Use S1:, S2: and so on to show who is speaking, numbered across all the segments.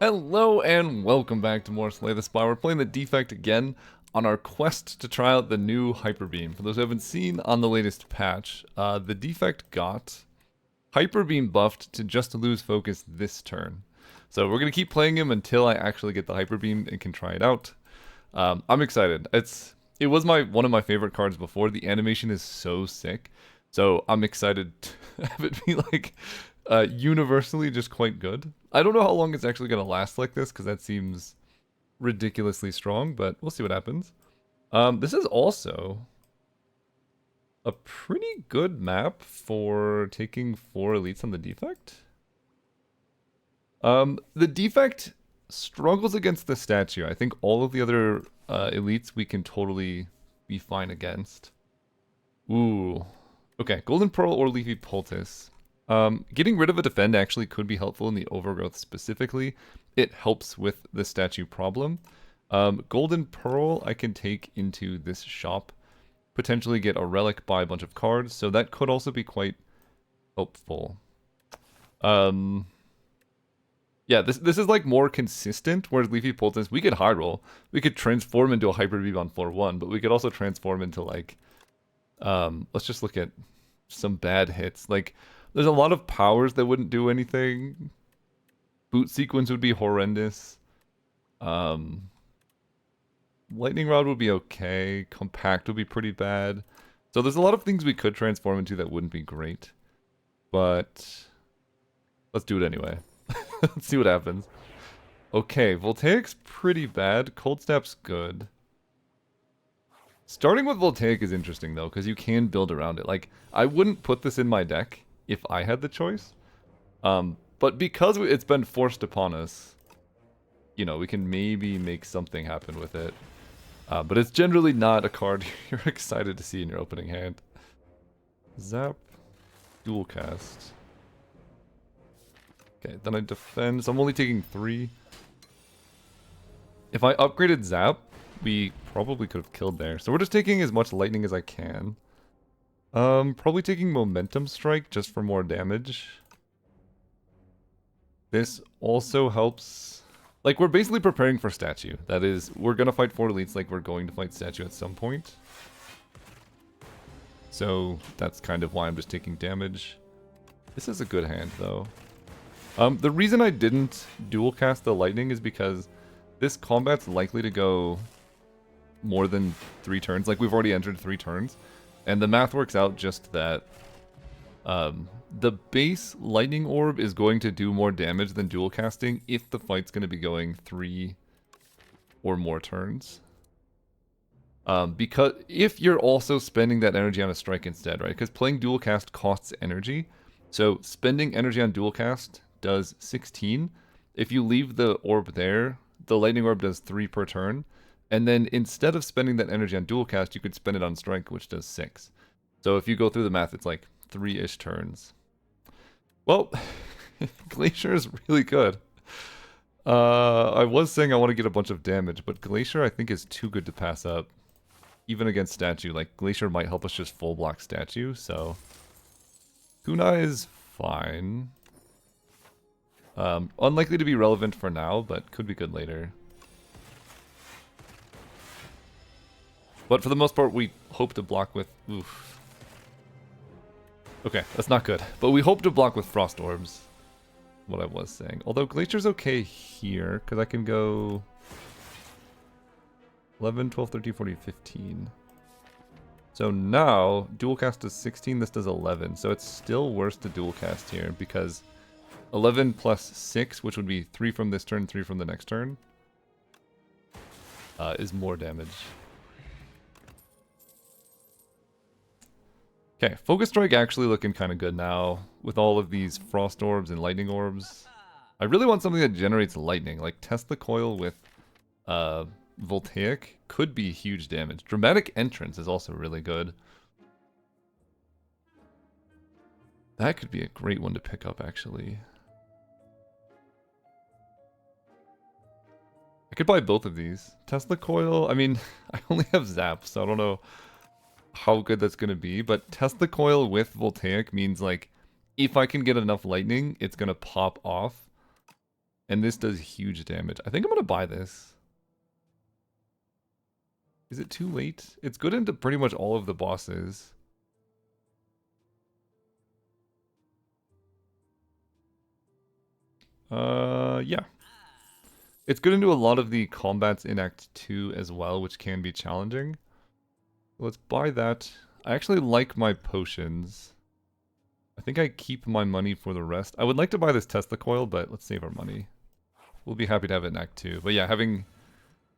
S1: Hello and welcome back to more Slay the Spy. We're playing the Defect again on our quest to try out the new Hyper Beam. For those who haven't seen on the latest patch, the Defect got Hyper Beam buffed to just lose focus this turn. So we're going to keep playing him until I actually get the Hyper Beam and can try it out. I'm excited. It was one of my favorite cards before. The animation is so sick. So I'm excited to have it be like universally just quite good. I don't know how long it's actually going to last like this because that seems ridiculously strong, but we'll see what happens. This is also a pretty good map for taking 4 elites on the Defect. The Defect struggles against the statue. I think all of the other elites we can totally be fine against. Ooh. Okay, Golden Pearl or Leafy Poultice. Getting rid of a defend actually could be helpful in the overgrowth specifically. It helps with the statue problem. Golden Pearl I can take into this shop. Potentially get a relic, buy a bunch of cards, so that could also be quite helpful. Yeah, this is like more consistent, whereas Leafy Poultice, we could high roll. We could transform into a Hyper Beam on floor 1, but we could also transform into like... let's just look at some bad hits. Like, there's a lot of powers that wouldn't do anything. Boot sequence would be horrendous. Lightning Rod would be okay. Compact would be pretty bad. So there's a lot of things we could transform into that wouldn't be great. But let's do it anyway. Let's see what happens. Okay, Voltaic's pretty bad. Cold Snap's good. Starting with Voltaic is interesting though, because you can build around it. Like, I wouldn't put this in my deck if I had the choice. But because it's been forced upon us, you know, we can maybe make something happen with it. But it's generally not a card you're excited to see in your opening hand. Zap, dual cast. Okay, then I defend, so I'm only taking 3. If I upgraded Zap, we probably could have killed there. So we're just taking as much lightning as I can. Probably taking Momentum Strike just for more damage. This also helps. Like, we're basically preparing for Statue. That is, we're gonna fight 4 elites like we're going to fight Statue at some point. So that's kind of why I'm just taking damage. This is a good hand though. The reason I didn't dual cast the lightning is because this combat's likely to go more than 3 turns. Like, we've already entered 3 turns. And the math works out just that the base lightning orb is going to do more damage than dual casting if the fight's going to be going 3 or more turns. Because if you're also spending that energy on a strike instead, right? Because playing dual cast costs energy. So spending energy on dual cast does 16. If you leave the orb there, the lightning orb does 3 per turn. And then instead of spending that energy on dual cast, you could spend it on strike, which does 6. So if you go through the math, it's like 3-ish turns. Well, Glacier is really good. I was saying I want to get a bunch of damage, but Glacier I think is too good to pass up. Even against Statue, like Glacier might help us just full block Statue, so... Kunai is fine. Unlikely to be relevant for now, but could be good later. But for the most part, we hope to block with... Oof. Okay, that's not good. But we hope to block with Frost Orbs. What I was saying. Although Glacier's okay here, because I can go... 11, 12, 13, 14, 15. So now, dual cast does 16, this does 11. So it's still worse to dual cast here, because 11 plus 6, which would be 3 from this turn, 3 from the next turn, is more damage. Okay, Focus Strike actually looking kind of good now, with all of these Frost Orbs and Lightning Orbs. I really want something that generates lightning, like Tesla Coil with Voltaic could be huge damage. Dramatic Entrance is also really good. That could be a great one to pick up, actually. I could buy both of these. Tesla Coil, I mean, I only have Zap, so I don't know how good that's going to be, but Tesla Coil with Voltaic means, like, if I can get enough lightning, it's going to pop off. And this does huge damage. I think I'm gonna buy this. Is it too late? It's good into pretty much all of the bosses. Yeah. It's good into a lot of the combats in Act 2 as well, which can be challenging. Let's buy that. I actually like my potions. I think I keep my money for the rest. I would like to buy this Tesla coil, but let's save our money. We'll be happy to have it in Act 2. But yeah, having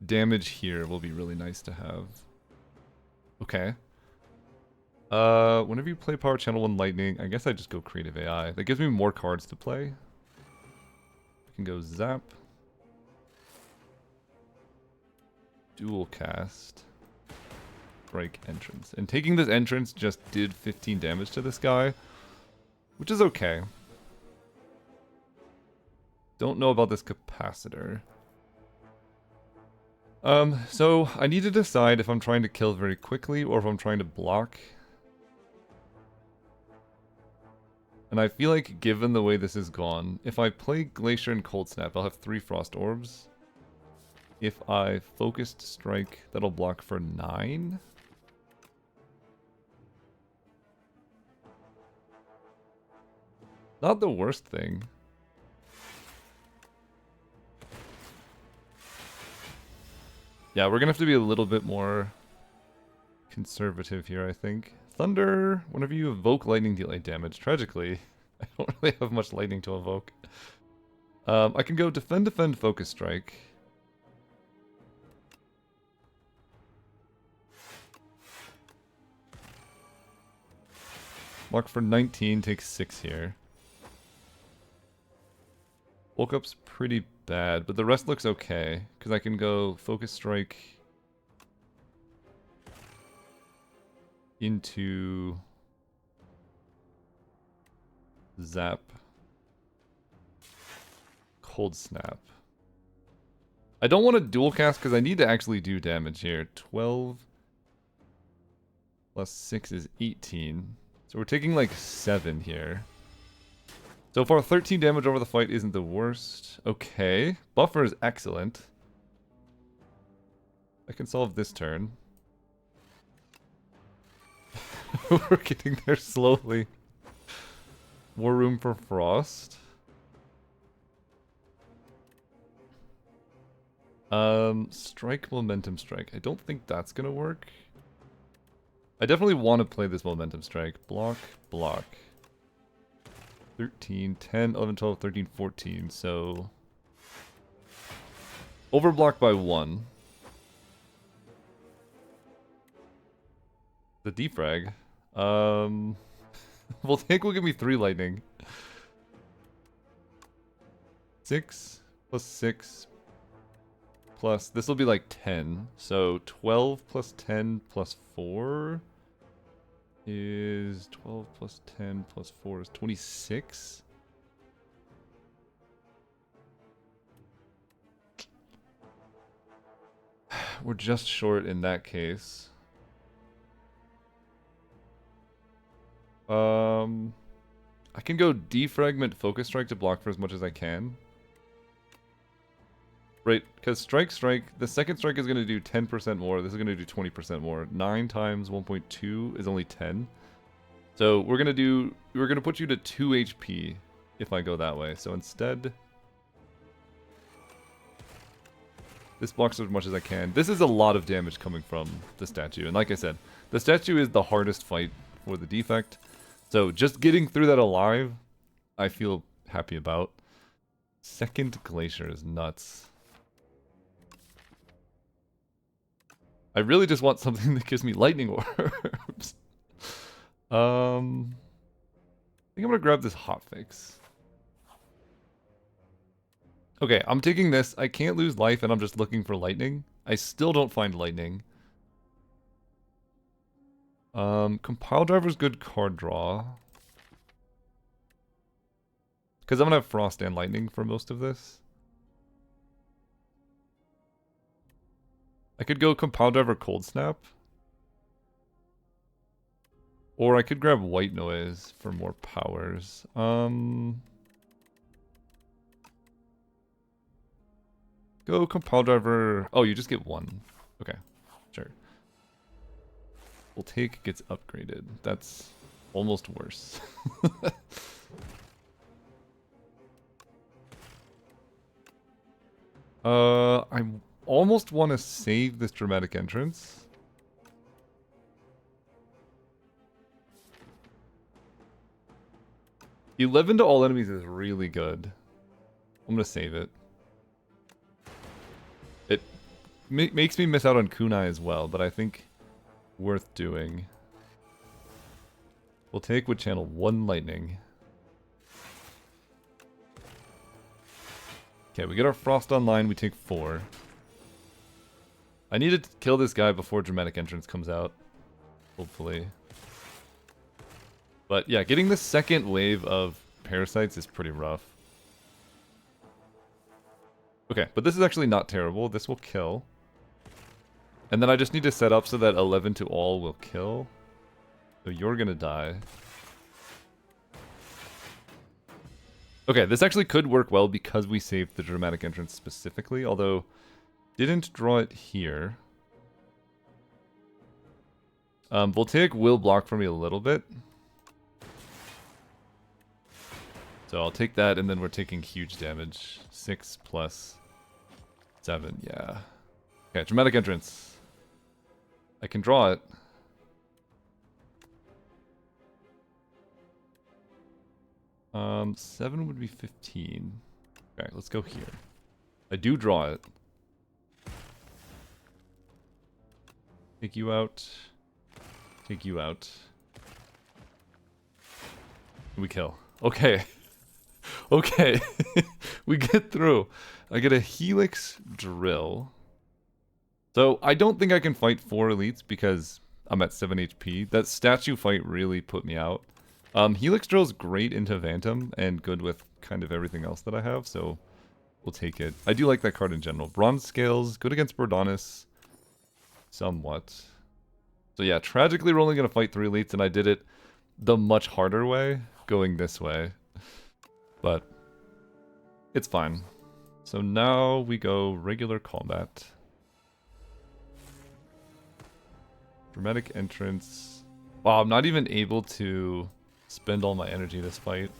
S1: damage here will be really nice to have. Okay. Whenever you play Power Channel 1 Lightning, I guess I just go Creative AI. That gives me more cards to play. I can go Zap. Dual Cast. Strike Entrance. And taking this entrance just did 15 damage to this guy, which is okay. Don't know about this capacitor. So I need to decide if I'm trying to kill very quickly or if I'm trying to block. And I feel like given the way this is gone, if I play Glacier and Cold Snap, I'll have 3 Frost Orbs. If I Focused Strike, that'll block for 9. Not the worst thing. Yeah, we're gonna have to be a little bit more conservative here, I think. Thunder, whenever you evoke lightning, deal 8 damage. Tragically, I don't really have much lightning to evoke. I can go Defend, Focus Strike. Block for 19, takes 6 here. Bulk up's pretty bad, but the rest looks okay, because I can go Focus Strike into Zap, Cold Snap. I don't want to dual cast because I need to actually do damage here. 12 plus 6 is 18. So we're taking like 7 here. So far, 13 damage over the fight isn't the worst. Okay. Buffer is excellent. I can solve this turn. We're getting there slowly. More room for Frost. Strike, Momentum Strike. I don't think that's gonna work. I definitely want to play this Momentum Strike. Block, block. 13, 10, 11, 12, 13, 14. So overblock by 1. The defrag. Well, Tank will give me 3 lightning. 6 plus 6 plus... This will be like 10. So 12 plus 10 plus 4 is... 12 plus 10 plus 4 is 26. We're just short in that case. I can go defragment Focus Strike to block for as much as I can. Right, because Strike, the second strike is going to do 10% more. This is going to do 20% more. 9 times 1.2 is only 10. So we're going to put you to 2 HP if I go that way. So instead, this blocks as much as I can. This is a lot of damage coming from the statue. And like I said, the statue is the hardest fight for the defect. So just getting through that alive, I feel happy about. Second Glacier is nuts. I really just want something that gives me lightning orbs. I think I'm gonna grab this hotfix. Okay, I'm taking this. I can't lose life and I'm just looking for lightning. I still don't find lightning. Compile Driver's good card draw. Because I'm gonna have Frost and Lightning for most of this. I could go Compile Driver Cold Snap. Or I could grab White Noise for more powers. Go compile driver. Oh, you just get one. Okay, sure. Voltaic gets upgraded. That's almost worse. I almost want to save this dramatic entrance. $11 to all enemies is really good. I'm gonna save it. It makes me miss out on kunai as well, but I think worth doing. We'll take would channel 1 lightning. Okay, we get our frost online, we take 4. I need to kill this guy before dramatic entrance comes out. Hopefully. But yeah, getting the second wave of parasites is pretty rough. Okay, but this is actually not terrible. This will kill. And then I just need to set up so that 11 to all will kill. So you're gonna die. Okay, this actually could work well because we saved the dramatic entrance specifically, although didn't draw it here. Voltaic will block for me a little bit. So I'll take that, and then we're taking huge damage. 6 plus 7, yeah. Okay, dramatic entrance. I can draw it. Um, 7 would be 15. Okay, let's go here. I do draw it. Take you out. Take you out. We kill. Okay. Okay. We get through. I get a Helix Drill. So I don't think I can fight 4 elites because I'm at 7 HP. That statue fight really put me out. Helix Drill is great into Phantom and good with kind of everything else that I have, so we'll take it. I do like that card in general. Bronze Scales, good against Bordonis. Somewhat. So yeah, tragically we're only going to fight 3 elites, and I did it the much harder way, going this way. But it's fine. So now we go regular combat. Dramatic entrance. Wow, I'm not even able to spend all my energy this fight.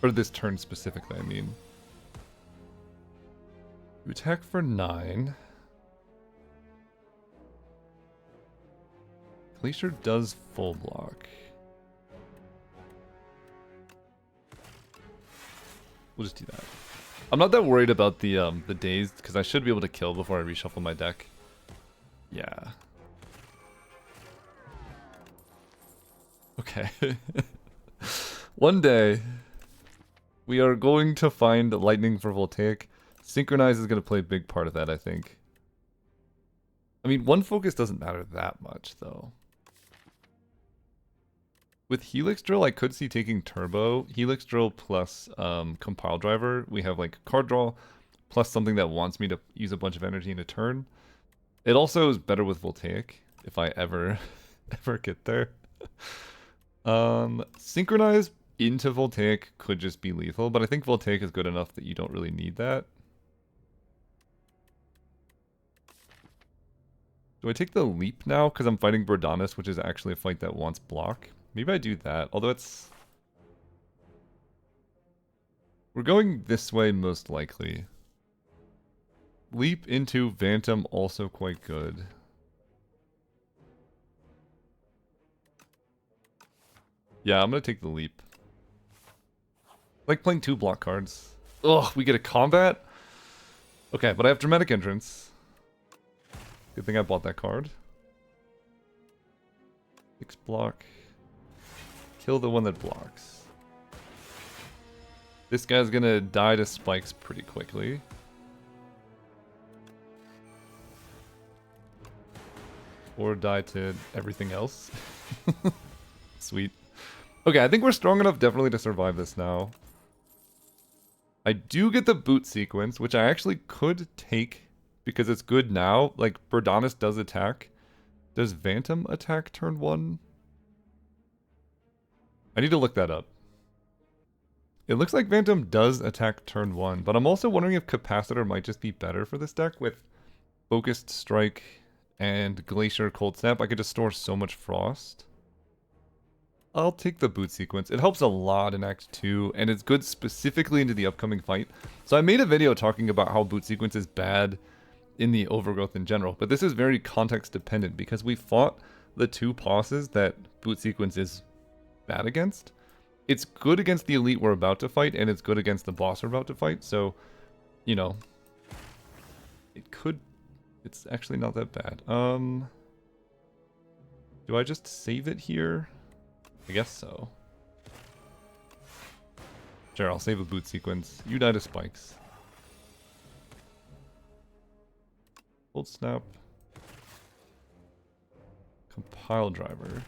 S1: Or this turn specifically, I mean. You attack for 9. Glacier does full block. We'll just do that. I'm not that worried about the dazed, because I should be able to kill before I reshuffle my deck. Yeah. Okay. One day, we are going to find lightning for Voltaic. Synchronize is going to play a big part of that, I think. I mean, one focus doesn't matter that much, though. With Helix Drill, I could see taking Turbo. Helix Drill plus Compile Driver. We have like card draw plus something that wants me to use a bunch of energy in a turn. It also is better with Voltaic, if I ever get there. Synchronize into Voltaic could just be lethal, but I think Voltaic is good enough that you don't really need that. Do I take the leap now? Because I'm fighting Bordonis, which is actually a fight that wants block. Maybe I do that, although it's... We're going this way most likely. Leap into Phantom, also quite good. Yeah, I'm gonna take the leap. I like playing 2 block cards. Ugh, we get a combat? Okay, but I have Dramatic Entrance. Good thing I bought that card. 6 block. Kill the one that blocks. This guy's gonna die to spikes pretty quickly. Or die to everything else. Sweet. Okay, I think we're strong enough definitely to survive this now. I do get the boot sequence, which I actually could take because it's good now. Like, Bordonis does attack. Does Phantom attack turn 1? I need to look that up. It looks like Phantom does attack turn 1, but I'm also wondering if Capacitor might just be better for this deck with Focused Strike and Glacier Cold Snap. I could just store so much Frost. I'll take the boot sequence. It helps a lot in Act 2, and it's good specifically into the upcoming fight. So I made a video talking about how boot sequence is bad in the overgrowth in general, but this is very context dependent because we fought the 2 bosses that boot sequence is bad against. It's good against the elite we're about to fight, and it's good against the boss we're about to fight, so, you know, it's actually not that bad. Do I just save it here? I guess so. Sure, I'll save a boot sequence. You die to spikes. Cold Snap. Compile driver.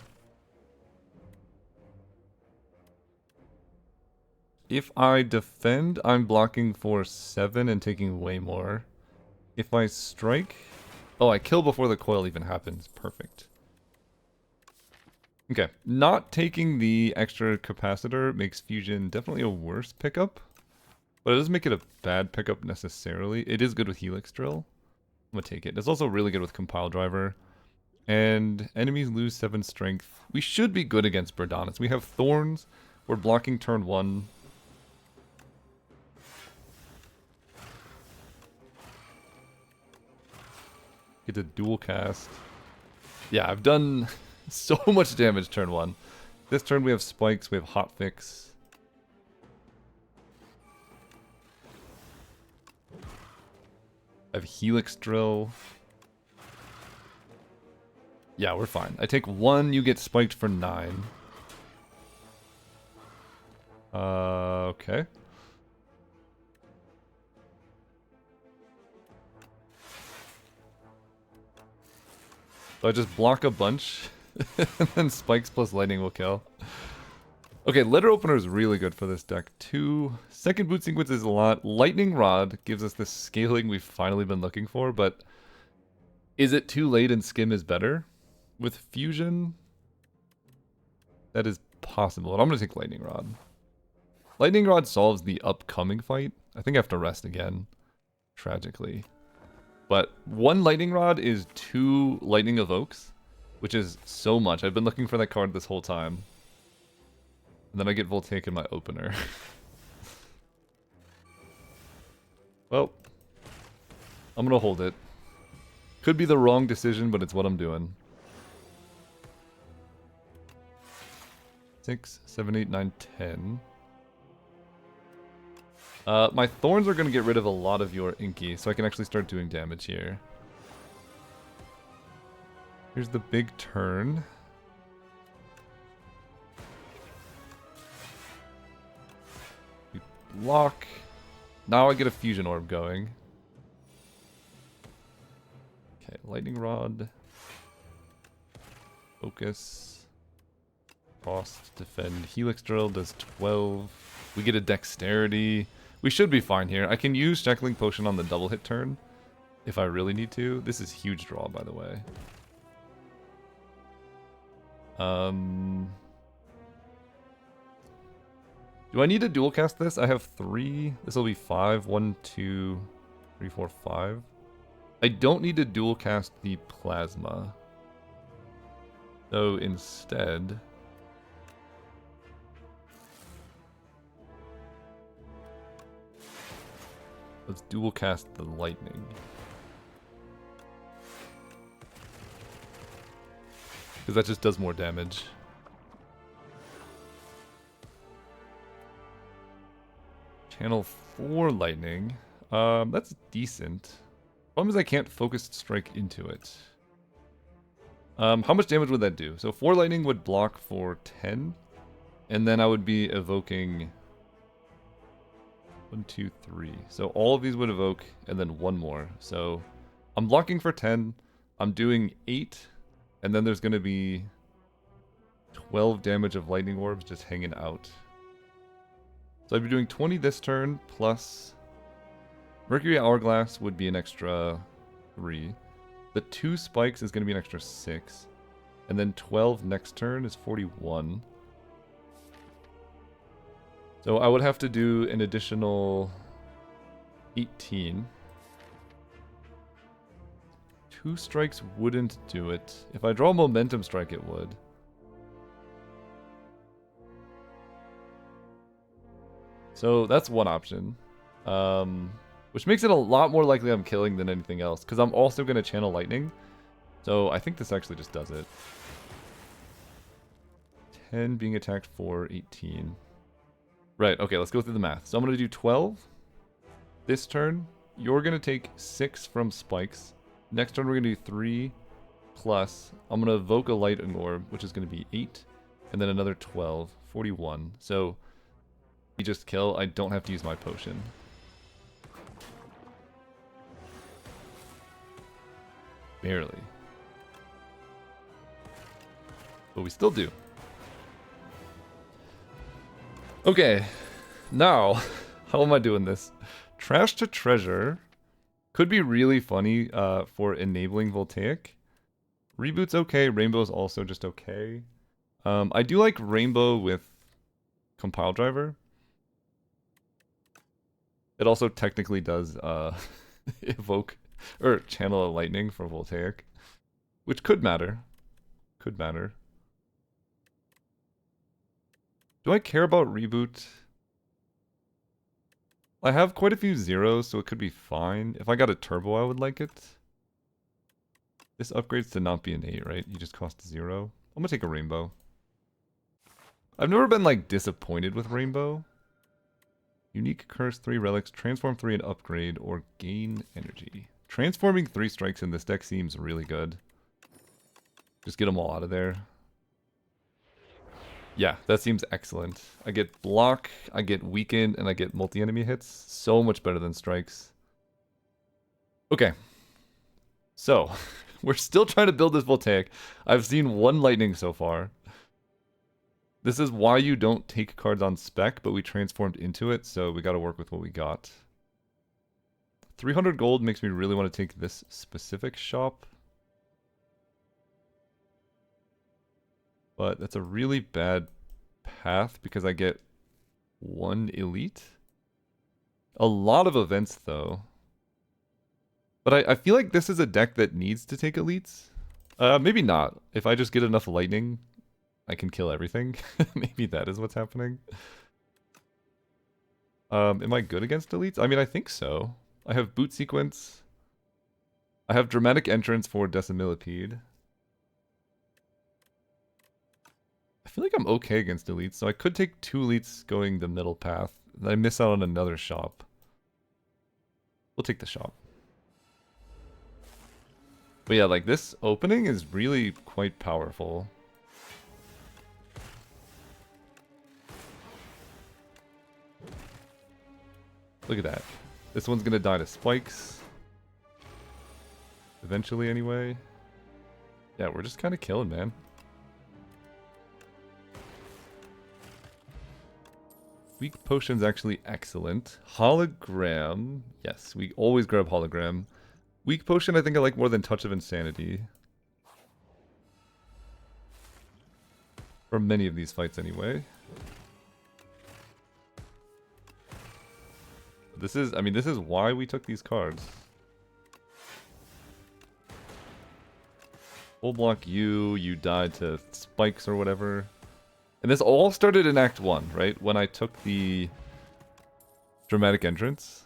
S1: If I defend, I'm blocking for 7 and taking way more. If I strike... Oh, I kill before the coil even happens. Perfect. Okay, not taking the extra capacitor makes Fusion definitely a worse pickup. But it doesn't make it a bad pickup necessarily. It is good with Helix Drill. I'm gonna take it. It's also really good with Compile Driver. And enemies lose 7 strength. We should be good against Berdanis. We have Thorns. We're blocking turn 1. Get a dual cast. Yeah, I've done so much damage turn 1. This turn we have spikes, we have hotfix. I have Helix Drill. Yeah, we're fine. I take 1, you get spiked for 9. Okay. So I just block a bunch, and then spikes plus lightning will kill. Okay, letter opener is really good for this deck too. Second boot sequence is a lot. Lightning Rod gives us the scaling we've finally been looking for, but is it too late and Skim is better? With Fusion, that is possible. And I'm going to take Lightning Rod. Lightning Rod solves the upcoming fight. I think I have to rest again, tragically. But 1 Lightning Rod is 2 Lightning Evokes, which is so much. I've been looking for that card this whole time. And then I get Voltaic in my opener. Well, I'm gonna hold it. Could be the wrong decision, but it's what I'm doing. 6, 7, 8, 9, 10. My Thorns are going to get rid of a lot of your Inky, so I can actually start doing damage here. Here's the big turn. We block. Now I get a Fusion Orb going. Okay, Lightning Rod. Focus. Frost, defend. Helix Drill does 12. We get a Dexterity. We should be fine here. I can use Shackling Potion on the double hit turn if I really need to. This is huge draw, by the way. Do I need to dual cast this? I have 3. This will be 5. 1, 2, 3, 4, 5. I don't need to dual cast the Plasma. So instead... let's dual cast the lightning. Because that just does more damage. Channel 4 lightning. That's decent. Problem is I can't focused strike into it. How much damage would that do? So 4 lightning would block for 10. And then I would be evoking 1, 2, 3. So all of these would evoke, and then 1 more. So I'm blocking for 10. I'm doing 8, and then there's going to be 12 damage of lightning orbs just hanging out. So I'd be doing 20 this turn, plus Mercury Hourglass would be an extra 3. The 2 spikes is going to be an extra 6. And then 12 next turn is 41. So I would have to do an additional 18. 2 strikes wouldn't do it. If I draw a momentum strike, it would. So that's one option. Which makes it a lot more likely I'm killing than anything else, because I'm also going to channel lightning. So I think this actually just does it. 10 being attacked for 18. Right, okay, let's go through the math. So I'm going to do 12 this turn. You're going to take 6 from spikes. Next turn we're going to do 3 plus. I'm going to evoke a lightning orb, which is going to be 8. And then another 12, 41. So we just kill. I don't have to use my potion. Barely. But we still do. Okay, now, how am I doing this? Trash to treasure could be really funny for enabling Voltaic. Reboot's okay, Rainbow's also just okay. I do like Rainbow with Compile Driver. It also technically does evoke or channel a lightning for Voltaic, which could matter. Could matter. Do I care about reboot? I have quite a few zeros, so it could be fine. If I got a turbo, I would like it. This upgrades to not be an 8, right? You just cost 0. I'm gonna take a rainbow. I've never been, like, disappointed with rainbow. Unique curse 3 relics, transform 3 and upgrade, or gain energy. Transforming 3 strikes in this deck seems really good. Just get them all out of there. Yeah, that seems excellent. I get block, I get weaken, and I get multi-enemy hits. So much better than strikes. Okay. So, we're still trying to build this Voltaic. I've seen 1 lightning so far. This is why you don't take cards on spec, but we transformed into it, so we gotta work with what we got. 300 gold makes me really want to take this specific shop. But that's a really bad path because I get 1 elite. A lot of events though. But I feel like this is a deck that needs to take elites. Maybe not. If I just get enough lightning, I can kill everything. Maybe that is what's happening. Am I good against elites? I mean, I think so. I have boot sequence. I have dramatic entrance for Decimillipede. I feel like I'm okay against elites, so I could take 2 elites going the middle path. Then I miss out on another shop. We'll take the shop. But yeah, like this opening is really quite powerful. Look at that. This one's gonna die to spikes. Eventually anyway. Yeah, we're just kind of killing, man. Weak potion's actually excellent. Hologram. Yes, we always grab hologram. Weak potion I think I like more than Touch of Insanity. For many of these fights anyway. This is, I mean, this is why we took these cards. Full block you died to spikes or whatever. And this all started in Act 1, right? When I took the dramatic entrance.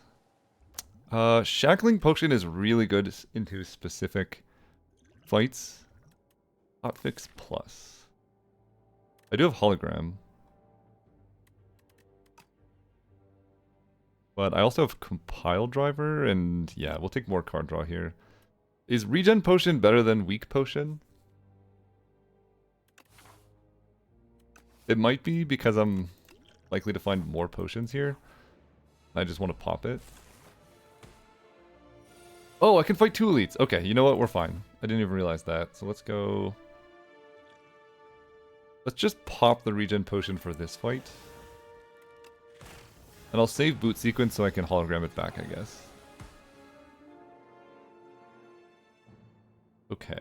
S1: Shackling Potion is really good into specific fights. Hotfix Plus. I do have hologram. But I also have Compile Driver, and yeah, we'll take more card draw here. Is Regen Potion better than Weak Potion? It might be because I'm likely to find more potions here. I just want to pop it. Oh, I can fight 2 elites. Okay, you know what? We're fine. I didn't even realize that. So let's go... Let's just pop the regen potion for this fight. And I'll save boot sequence so I can hologram it back, I guess. Okay,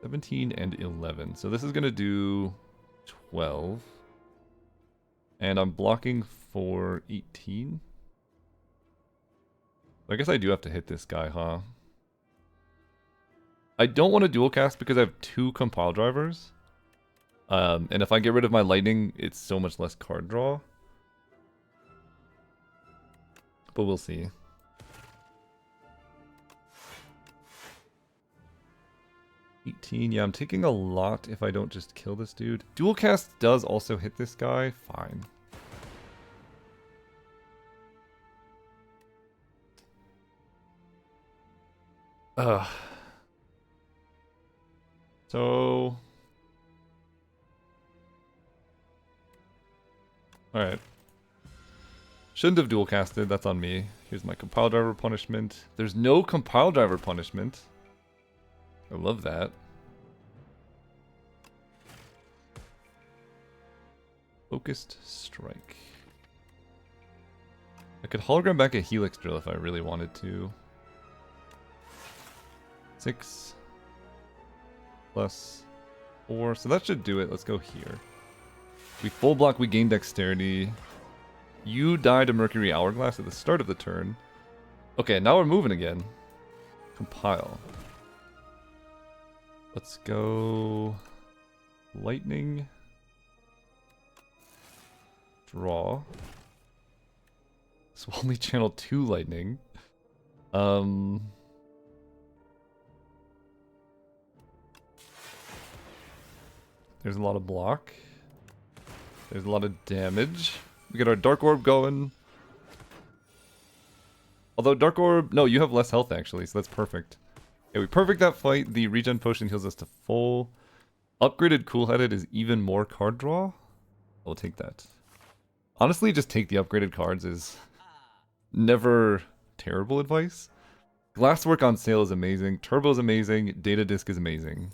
S1: 17 and 11. So this is going to do 12. And I'm blocking for 18. I guess I do have to hit this guy, huh? I don't want to dual cast because I have 2 compile drivers. And if I get rid of my lightning, it's so much less card draw. But we'll see. Yeah, I'm taking a lot if I don't just kill this dude. Dual cast does also hit this guy. Fine. Ugh. So... Alright. Shouldn't have dual casted, that's on me. Here's my compile driver punishment. There's no compile driver punishment. I love that. Focused strike. I could hologram back a Helix drill if I really wanted to. 6 plus 4, so that should do it. Let's go here. We full block, we gain dexterity. You die to Mercury Hourglass at the start of the turn. Okay, now we're moving again. Compile. Let's go... Lightning. Draw. So only channel 2 lightning. There's a lot of block. There's a lot of damage. We get our Dark Orb going. Although Dark Orb... No, you have less health actually, so that's perfect. Okay, we perfect that fight. The regen potion heals us to full. Upgraded Cool-Headed is even more card draw. I'll take that. Honestly, just take the upgraded cards is never terrible advice. Glasswork on sale is amazing. Turbo is amazing. Data Disc is amazing.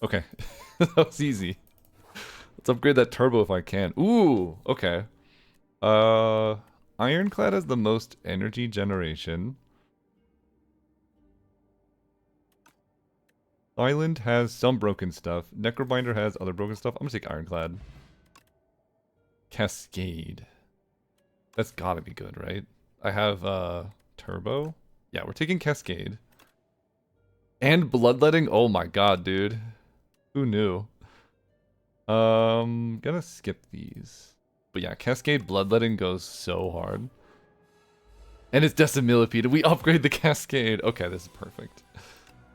S1: Okay. That was easy. Let's upgrade that turbo if I can. Ooh, okay. Ironclad has the most energy generation. Island has some broken stuff. Necrobinder has other broken stuff. I'm gonna take Ironclad. Cascade. That's gotta be good, right? I have turbo. Yeah, we're taking Cascade. And Bloodletting. Oh my god, dude. Who knew? Gonna skip these. But yeah, Cascade Bloodletting goes so hard. And it's Decimillipede. We upgrade the Cascade. Okay, this is perfect.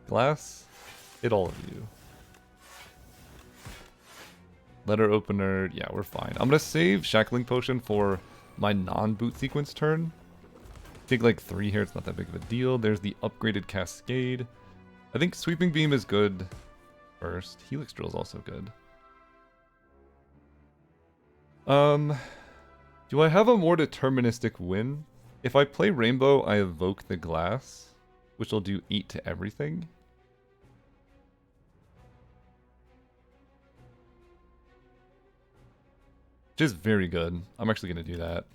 S1: Glass. Hit all of you. Letter opener. Yeah, we're fine. I'm gonna save Shackling Potion for my non-boot sequence turn. Take like 3 here. It's not that big of a deal. There's the upgraded Cascade. I think Sweeping Beam is good first. Helix Drill is also good. Do I have a more deterministic win? If I play Rainbow, I evoke the glass, which will do 8 to everything. Which is very good. I'm actually going to do that.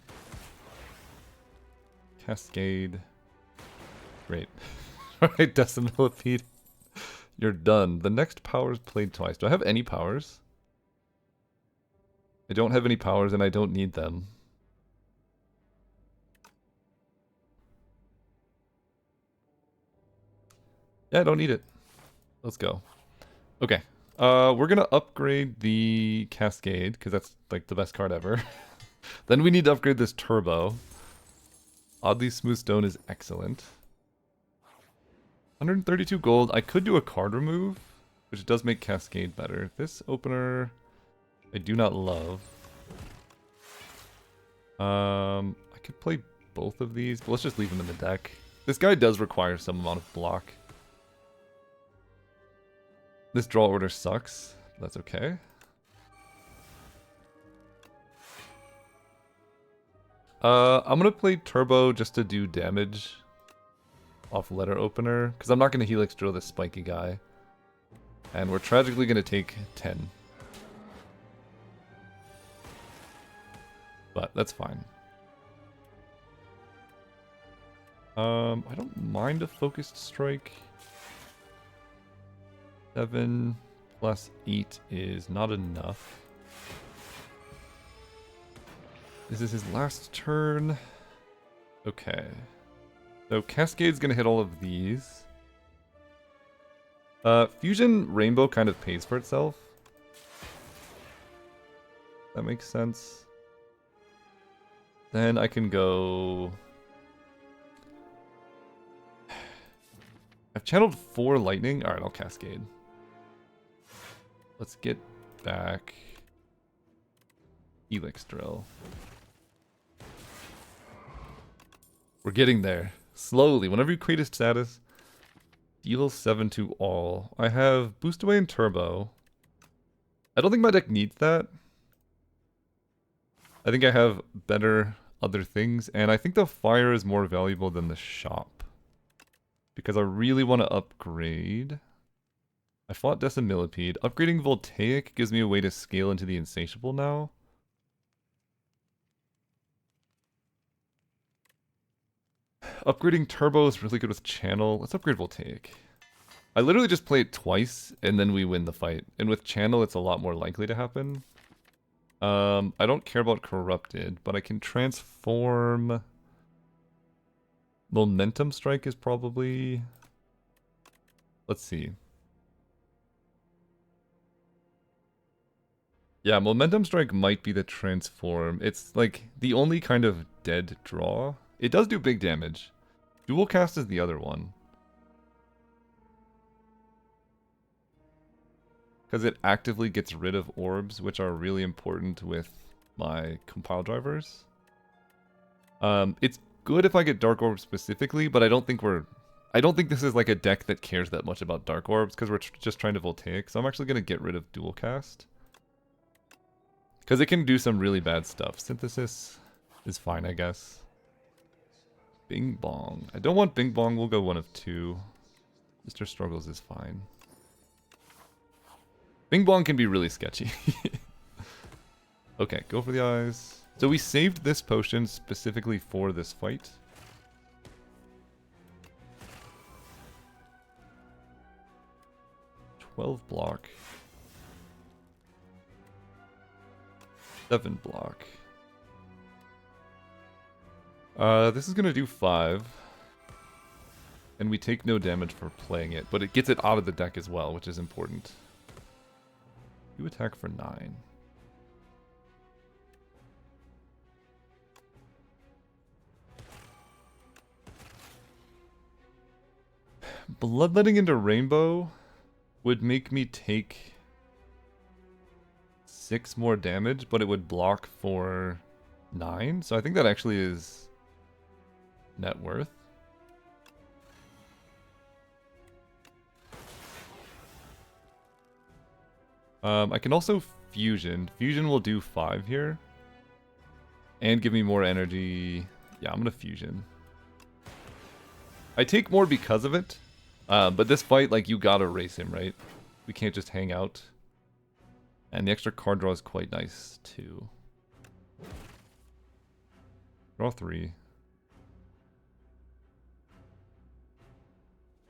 S1: Cascade. Great. Alright, Decimillipede. You're done. The next power is played twice. Do I have any powers? I don't have any powers and I don't need them. Yeah, I don't need it. Let's go. Okay. We're gonna upgrade the Cascade, because that's like the best card ever. Then we need to upgrade this Turbo. Oddly Smooth Stone is excellent. 132 gold. I could do a card remove, which does make Cascade better. This opener, I do not love. I could play both of these, but let's just leave them in the deck. This guy does require some amount of block. This draw order sucks. That's okay. I'm gonna play Turbo just to do damage off letter opener, because I'm not gonna Helix Drill this spiky guy. And we're tragically gonna take 10. But that's fine. I don't mind a focused strike. 7 plus 8 is not enough. This is his last turn. Okay. So Cascade's gonna hit all of these. Fusion Rainbow kind of pays for itself. That makes sense. Then I can go... I've channeled 4 lightning. Alright, I'll Cascade. Let's get back... Helix Drill. We're getting there. Slowly. Whenever you create a status, deal 7 to all. I have Boost Away and Turbo. I don't think my deck needs that. I think I have better other things, and I think the Fire is more valuable than the Shop. Because I really want to upgrade. I fought Decimillipede. Upgrading Voltaic gives me a way to scale into the Insatiable now. Upgrading Turbo is really good with Channel. Let's upgrade Voltaic. I literally just play it twice, and then we win the fight. And with Channel, it's a lot more likely to happen. I don't care about Corrupted, but I can transform... Momentum Strike is probably... Let's see. Yeah, Momentum Strike might be the transform. It's like the only kind of dead draw. It does do big damage. Dual Cast is the other one. Because it actively gets rid of orbs, which are really important with my compile drivers. It's good if I get Dark Orbs specifically, but I don't think this is like a deck that cares that much about Dark Orbs, because we're just trying to Voltaic. So I'm actually going to get rid of Dual Cast. Because it can do some really bad stuff. Synthesis is fine, I guess. Bing Bong. I don't want Bing Bong, we'll go one of 2. Mr. Struggles is fine. Bing Bong can be really sketchy. Okay, go for the eyes. So we saved this potion specifically for this fight. $12 block. 7 block. This is gonna do 5. And we take no damage for playing it, but it gets it out of the deck as well, which is important. You attack for 9. Bloodletting into Rainbow would make me take 6 more damage, but it would block for 9. So I think that actually is net worth. I can also Fusion. Fusion will do 5 here. And give me more energy. Yeah, I'm gonna Fusion. I take more because of it. But this fight, like, you gotta race him, right? We can't just hang out. And the extra card draw is quite nice, too. Draw 3.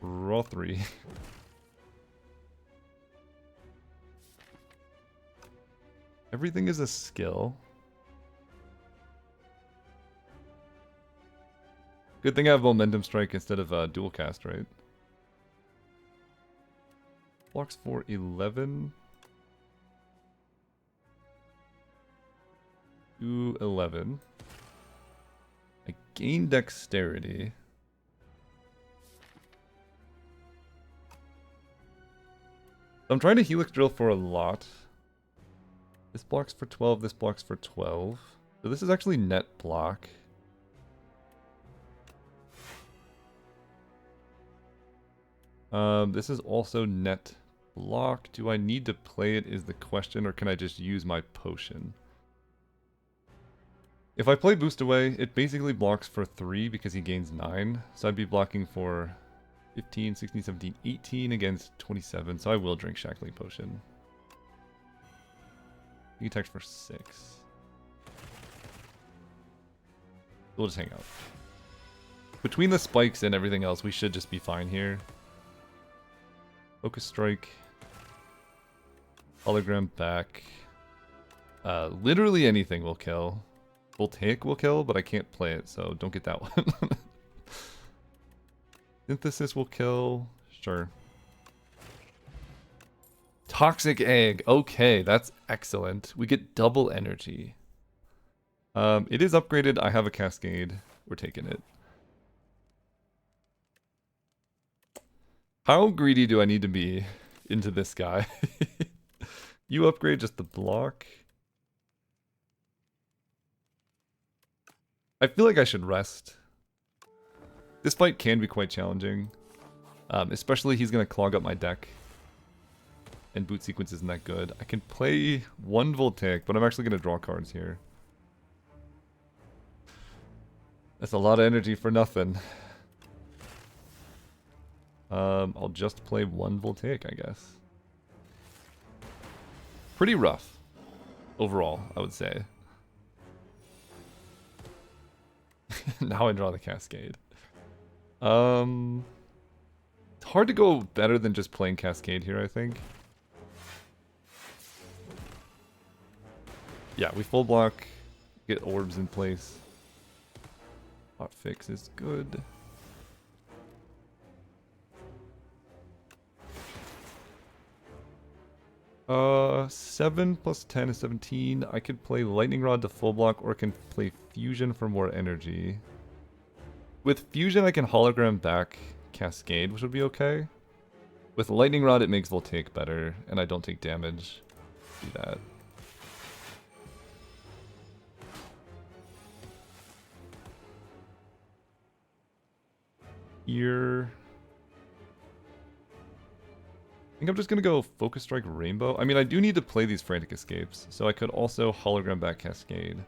S1: Draw 3. Everything is a skill. Good thing I have Momentum Strike instead of Dual Cast, right? Blocks for 11. To 11. I gain Dexterity. I'm trying to Helix Drill for a lot. This blocks for 12, this blocks for 12. So this is actually net block. This is also net block. Do I need to play it is the question, or can I just use my potion? If I play Boost Away, it basically blocks for 3 because he gains 9. So I'd be blocking for 15, 16, 17, 18 against 27. So I will drink Shackling Potion. He attacks for 6. We'll just hang out. Between the spikes and everything else, we should just be fine here. Focus Strike. Hologram back. Literally anything will kill. Voltaic will kill, but I can't play it, so don't get that one. Synthesis will kill. Sure. Toxic Egg. Okay, that's excellent. We get double energy. It is upgraded. I have a Cascade. We're taking it. How greedy do I need to be into this guy? You upgrade just the block. I feel like I should rest. This fight can be quite challenging. Especially he's going to clog up my deck. And boot sequence isn't that good. I can play one Voltaic, but I'm actually going to draw cards here. That's a lot of energy for nothing. I'll just play one Voltaic, I guess. Pretty rough. Overall, I would say. Now I draw the Cascade. It's hard to go better than just playing Cascade here, I think. Yeah, we full block, get orbs in place. Hot fix is good. Uh, 7 plus 10 is 17. I could play Lightning Rod to full block, or I can play Fusion for more energy. With Fusion, I can hologram back Cascade, which would be okay. With Lightning Rod, it makes Voltaic better, and I don't take damage. Do that. Here. I think I'm just gonna go Focus Strike Rainbow. I mean, I do need to play these Frantic Escapes, so I could also hologram back Cascade.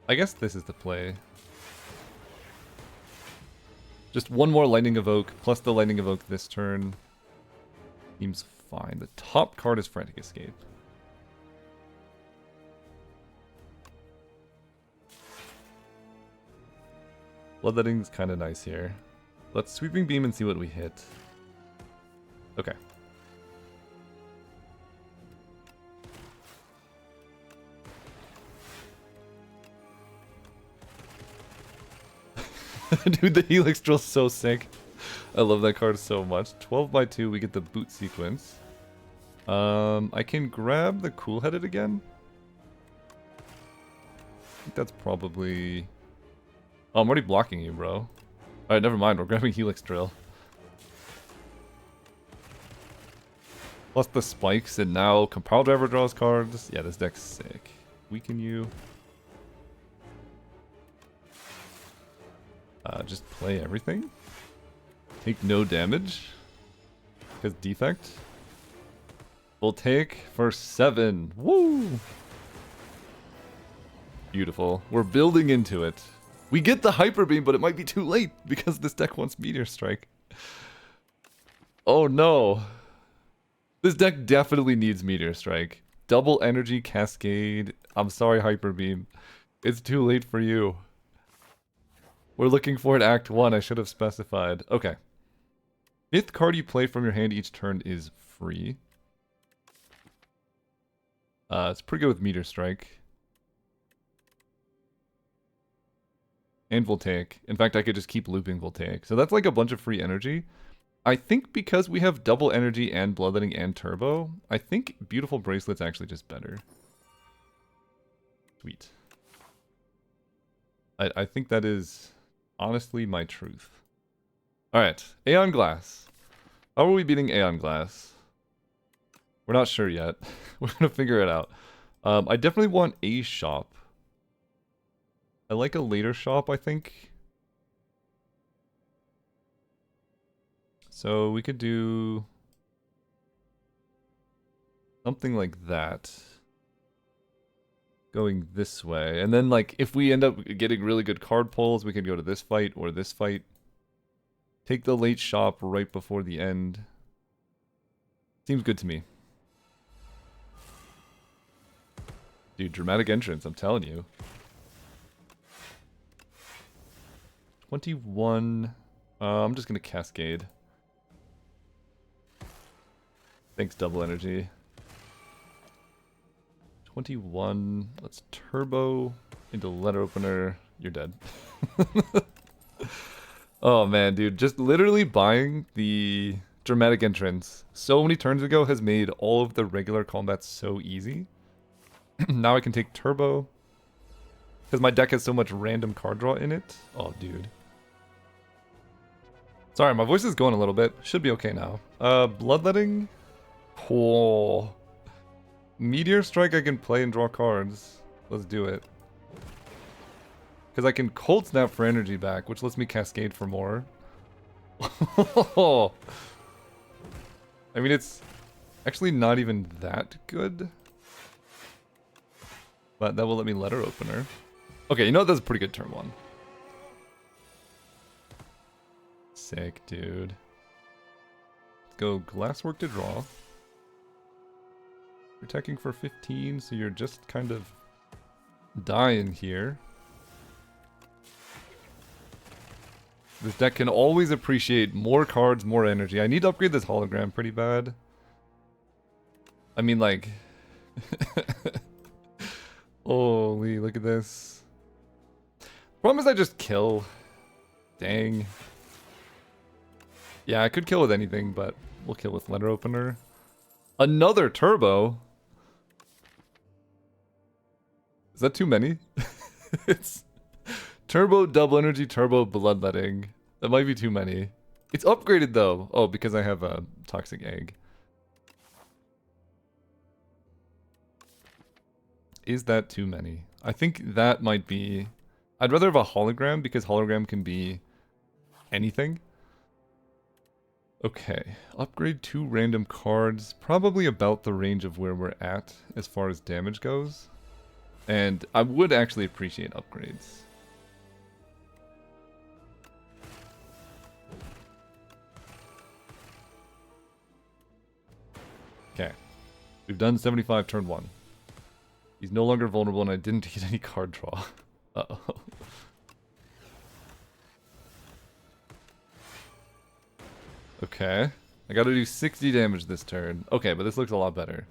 S1: I guess this is the play. Just one more Lightning Evoke, plus the Lightning Evoke this turn. Seems fine. The top card is Frantic Escape. Bloodletting's kind of nice here. Let's Sweeping Beam and see what we hit. Okay. Dude, the Helix Drill's so sick. I love that card so much. 12 by 2, we get the boot sequence. I can grab the Cool Headed again. I think that's probably... Oh, I'm already blocking you, bro. Alright, never mind. We're grabbing Helix Drill. Plus the spikes, and now Compile Driver draws cards. Yeah, this deck's sick. Weaken you. Just play everything. Take no damage. Because Defect. Voltaic for 7. Woo! Beautiful. We're building into it. We get the Hyper Beam, but it might be too late because this deck wants Meteor Strike. Oh no. This deck definitely needs Meteor Strike. Double energy Cascade. I'm sorry, Hyper Beam. It's too late for you. We're looking for an Act 1. I should have specified. Okay. 5th card you play from your hand each turn is free. It's pretty good with Meteor Strike. And Voltaic. In fact, I could just keep looping Voltaic. So that's like a bunch of free energy. I think because we have double energy and Bloodletting and Turbo, I think Beautiful Bracelet's actually just better. Sweet. I think that is honestly my truth. Alright, Aeon Glass. How are we beating Aeon Glass? We're not sure yet. We're gonna figure it out. I definitely want a shop. I like a later shop, I think. So we could do something like that. Going this way. And then, like, if we end up getting really good card pulls, we could go to this fight or this fight. Take the late shop right before the end. Seems good to me. Dude, dramatic entrance, I'm telling you. 21. I'm just gonna Cascade. Thanks, double energy. 21. Let's turbo into letter opener. You're dead. Oh man, dude. Just literally buying the dramatic entrance so many turns ago has made all of the regular combat so easy. Now I can take turbo. Because my deck has so much random card draw in it. Oh, dude. Sorry, my voice is going a little bit. Should be okay now. Bloodletting. Oh. Meteor Strike I can play and draw cards. Let's do it. Because I can Cold Snap for energy back, which lets me Cascade for more. I mean, it's actually not even that good. But that will let me letter opener. Okay, you know what? That's a pretty good turn one. Sick, dude. Let's go Glasswork to draw. You're attacking for 15, so you're just kind of dying here. This deck can always appreciate more cards, more energy. I need to upgrade this hologram pretty bad. I mean, like... Holy, look at this. Problem is I just kill. Dang. Yeah, I could kill with anything, but we'll kill with letter opener. Another turbo? Is that too many? It's... Turbo, double energy, turbo, bloodletting. That might be too many. It's upgraded though. Oh, because I have a toxic egg. Is that too many? I think that might be... I'd rather have a hologram because hologram can be anything. Okay, upgrade 2 random cards. Probably about the range of where we're at as far as damage goes. And I would actually appreciate upgrades. Okay, we've done 75 turn 1. He's no longer vulnerable and I didn't get any card draw. Uh-oh. Okay, I gotta do 60 damage this turn. Okay, but this looks a lot better.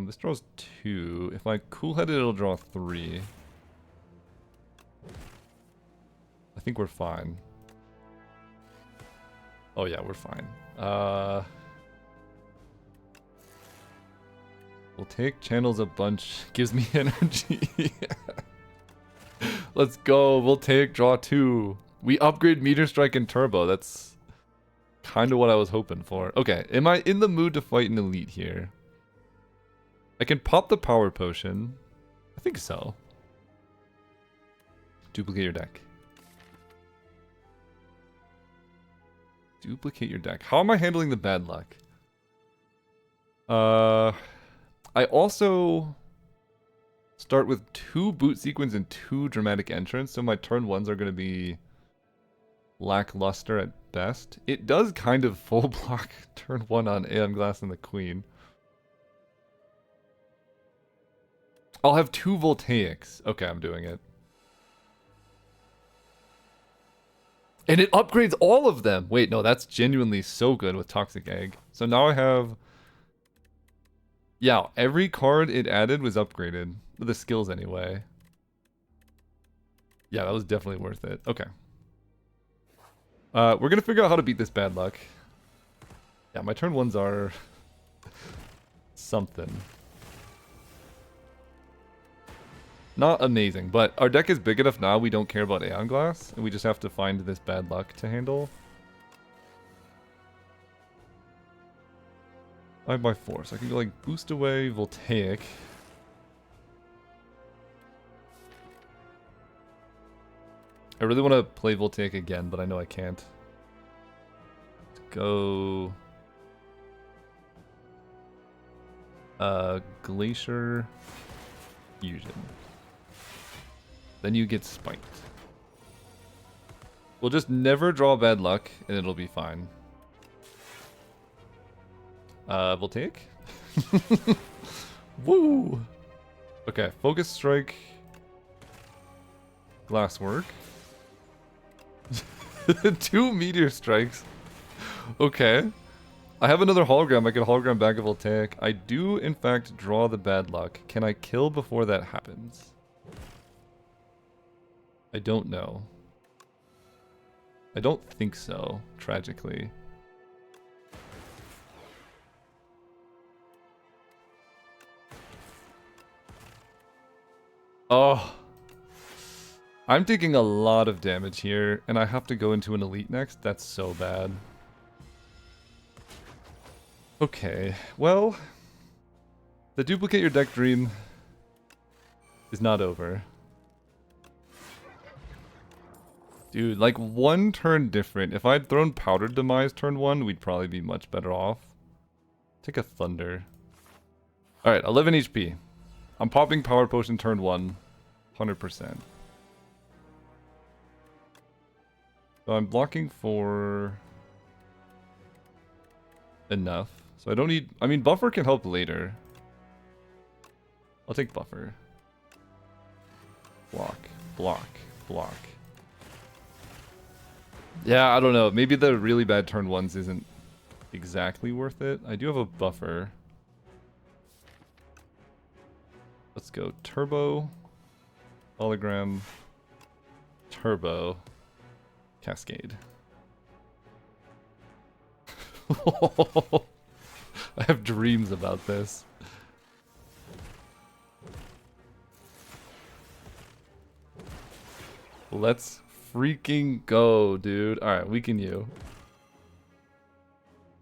S1: This draws 2. If I cool-headed, it'll draw 3. I think we're fine. Oh yeah, we're fine. We'll take channels a bunch. Gives me energy. Let's go. We'll take draw 2. We upgrade Meteor Strike and Turbo. That's kind of what I was hoping for. Okay, am I in the mood to fight an elite here? I can pop the power potion. I think so. Duplicate your deck. Duplicate your deck. How am I handling the bad luck? I also start with 2 boot sequence and 2 dramatic entrance, so my turn 1s are going to be lackluster at best. It does kind of full block turn 1 on Aeon Glass and the Queen. I'll have 2 Voltaics. Okay, I'm doing it. And it upgrades all of them. Wait, no, that's genuinely so good with Toxic Egg. So now I have... Yeah, every card it added was upgraded. With the skills anyway. Yeah, that was definitely worth it. Okay. We're gonna figure out how to beat this bad luck. Yeah, my turn 1s are... something. Not amazing, but our deck is big enough now we don't care about Aeon Glass, and we just have to find this bad luck to handle. 5/4, so I can go like boost away Voltaic. I really want to play Voltaic again, but I know I can't. Let's go... Glacier Fusion. Then you get spiked. We'll just never draw bad luck, and it'll be fine. Voltaic? Woo! Okay, Focus Strike. Glasswork. 2 Meteor Strikes. Okay. I have another hologram. I can hologram Bag of Voltaic. I do, in fact, draw the bad luck. Can I kill before that happens? I don't know. I don't think so, tragically. Oh. I'm taking a lot of damage here, and I have to go into an elite next? That's so bad. Okay, well... The duplicate your deck dream is not over. Dude, like one turn different. If I'd thrown Powdered Demise turn 1, we'd probably be much better off. Take a Thunder. Alright, 11 HP. I'm popping Power Potion turn 1. 100%. So I'm blocking for... enough. So I don't need... I mean, Buffer can help later. I'll take Buffer. Block. Block. Block. Yeah, I don't know. Maybe the really bad turn 1s isn't exactly worth it. I do have a Buffer. Let's go Turbo. Hologram. Turbo. Cascade. I have dreams about this. Let's freaking go, dude. Alright, weaken you.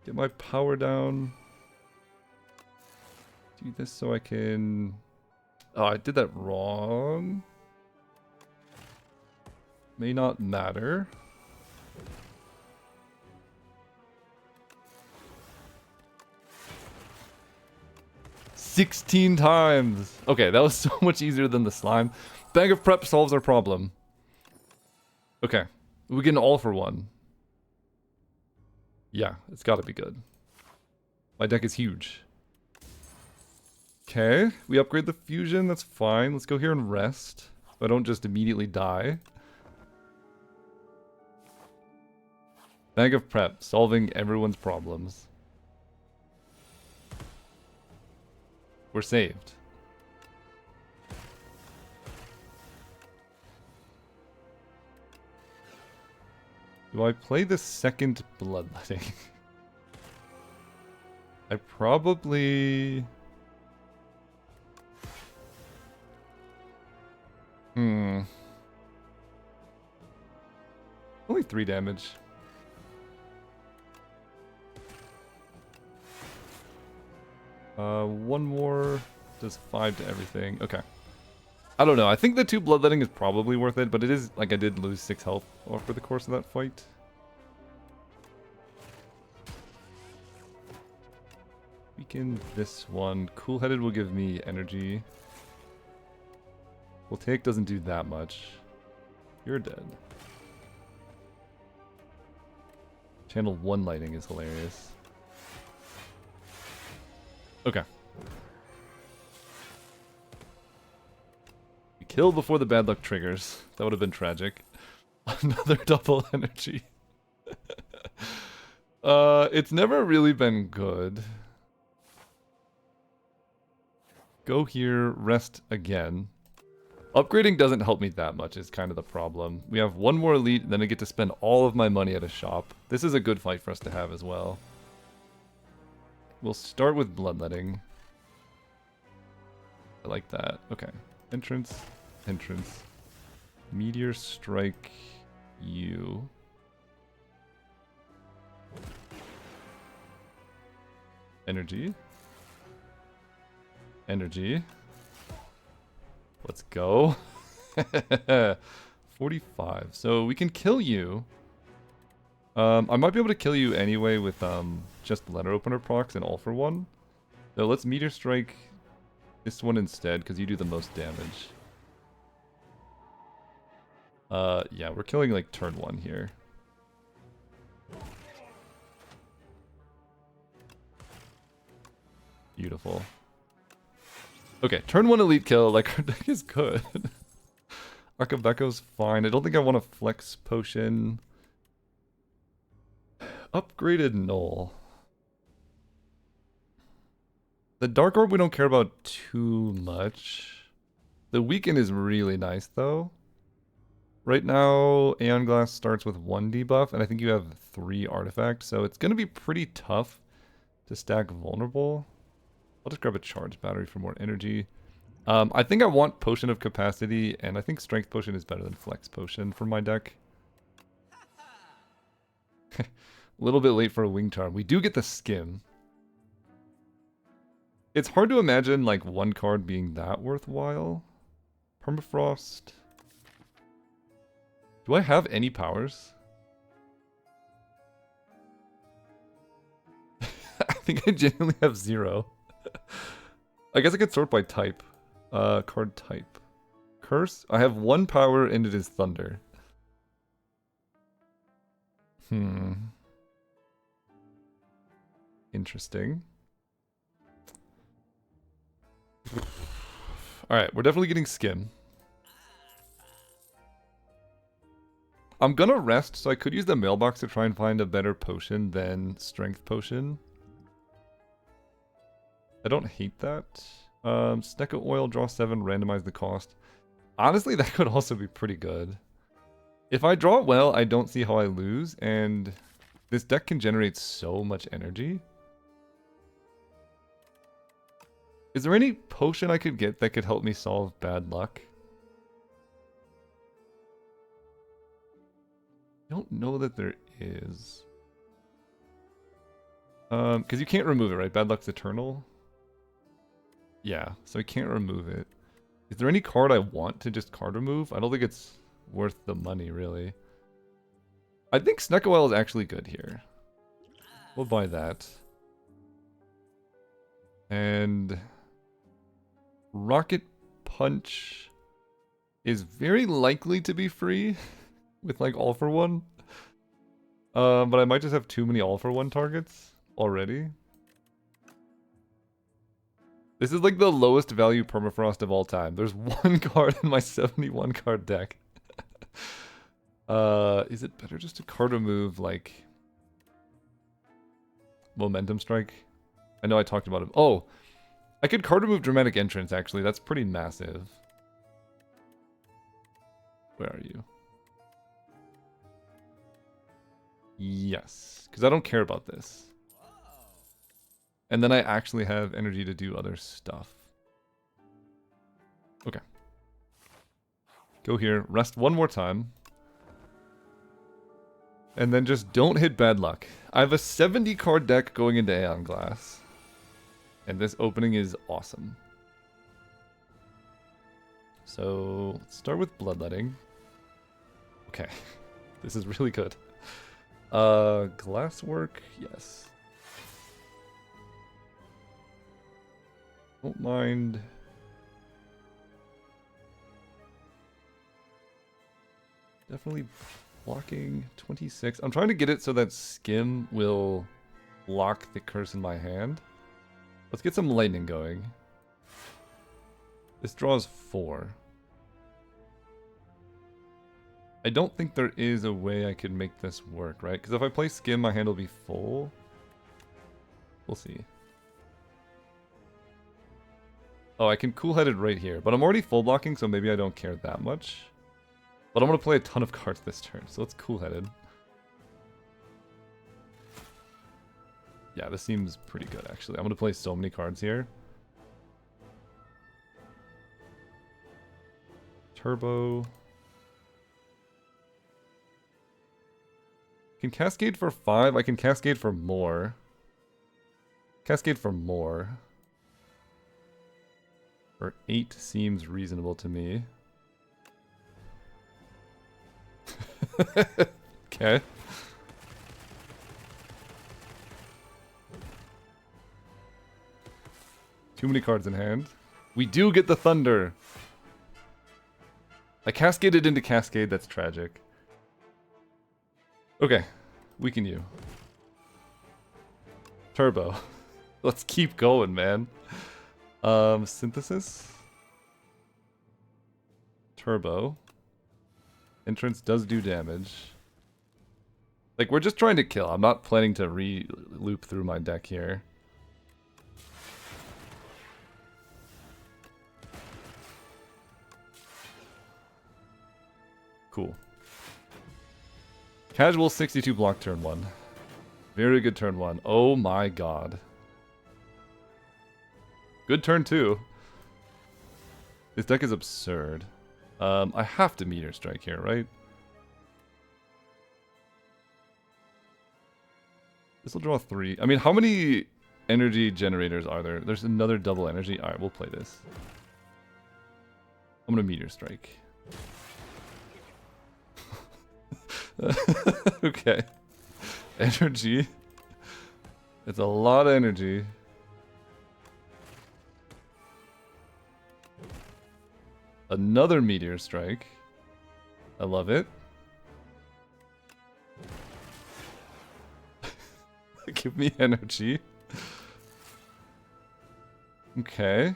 S1: Get my power down. Do this so I can... Oh, I did that wrong. May not matter. "16 times! Okay, that was so much easier than the slime. Bag of Prep solves our problem. Okay, we get an all for one. Yeah, it's gotta be good. My deck is huge. Okay, we upgrade the fusion, that's fine. Let's go here and rest, so I don't just immediately die. Bag of Prep, solving everyone's problems. We're saved. Do I play the second Bloodletting? I probably... Only 3 damage. One more does 5 to everything. Okay. I don't know. I think the 2 Bloodletting is probably worth it, but it is, like, I did lose 6 health over the course of that fight. Weaken this one. Cool-Headed will give me energy. Voltaic doesn't do that much. You're dead. Channel 1 lighting is hilarious. Okay. We kill before the bad luck triggers. That would have been tragic. Another double energy. It's never really been good. Go here, rest again. Upgrading doesn't help me that much is kind of the problem. We have one more elite, then I get to spend all of my money at a shop. This is a good fight for us to have as well. We'll start with Bloodletting. I like that. Okay. Entrance. Entrance. Meteor Strike you. Energy. Energy. Let's go. 45. So we can kill you. I might be able to kill you anyway with just letter opener procs and all for one. So let's meteor strike this one instead because you do the most damage. Yeah, we're killing like turn 1 here. Beautiful. Okay, turn 1 elite kill, like our deck is good. Arcabeco's fine. I don't think I want a flex potion. Upgraded Null. The Dark Orb we don't care about too much. The Weaken is really nice though. Right now, Aeon Glass starts with 1 debuff, and I think you have 3 artifacts, so it's going to be pretty tough to stack Vulnerable. I'll just grab a charge battery for more energy. I think I want Potion of Capacity, and I think Strength Potion is better than Flex Potion for my deck. A little bit late for a Wing Charm. We do get the Skim. It's hard to imagine like one card being that worthwhile. Permafrost. Do I have any powers? I think I genuinely have 0. I guess I could sort by type. Card type. Curse? I have 1 power and it is Thunder. Interesting. Alright, we're definitely getting Skim. I'm gonna rest, so I could use the mailbox to try and find a better potion than Strength Potion. I don't hate that. Snecko Oil, draw 7, randomize the cost. Honestly, that could also be pretty good. If I draw it well, I don't see how I lose, and this deck can generate so much energy. Is there any potion I could get that could help me solve bad luck? I don't know that there is. Because you can't remove it, right? Bad luck's eternal. Yeah, so I can't remove it. Is there any card I want to just card remove? I don't think it's worth the money, really. I think Snecko Oil is actually good here. We'll buy that. And Rocket Punch is very likely to be free with like all for one. But I might just have too many all for one targets already. This is like the lowest value permafrost of all time. There's 1 card in my 71 card deck. Is it better just to card remove like Momentum Strike? I know I talked about it. Oh, I could card remove Dramatic Entrance actually. That's pretty massive. Where are you? Yes, because I don't care about this. And then I actually have energy to do other stuff. Okay. Go here, rest 1 more time. And then just don't hit bad luck. I have a 70 card deck going into Aeon Glass. And this opening is awesome. So, let's start with Bloodletting. Okay. This is really good. Glasswork, yes. Don't mind. Definitely blocking 26. I'm trying to get it so that Skim will block the curse in my hand. Let's get some lightning going. This draws 4. I don't think there is a way I could make this work, right? Because if I play Skim, my hand will be full. We'll see. Oh, I can cool-headed right here, but I'm already full blocking, so maybe I don't care that much. But I'm going to play a ton of cards this turn, so let's cool-headed. Yeah, this seems pretty good, actually. I'm going to play so many cards here. Turbo. Can Cascade for 5. I can Cascade for more. Cascade for more. For 8 seems reasonable to me. Okay. Too many cards in hand. We do get the Thunder. I cascaded into Cascade, that's tragic. Okay, weaken you. Turbo. Let's keep going, man. Synthesis. Turbo. Entrance does do damage. Like, we're just trying to kill. I'm not planning to re-loop through my deck here. Cool. Casual 62 block turn 1. Very good turn 1. Oh my god. Good turn 2. This deck is absurd. I have to Meteor Strike here, right? This will draw 3. I mean, how many energy generators are there? There's another double energy. Alright, we'll play this. I'm gonna Meteor Strike. Okay. Energy. It's a lot of energy. Another Meteor Strike. I love it. Give me energy. Okay.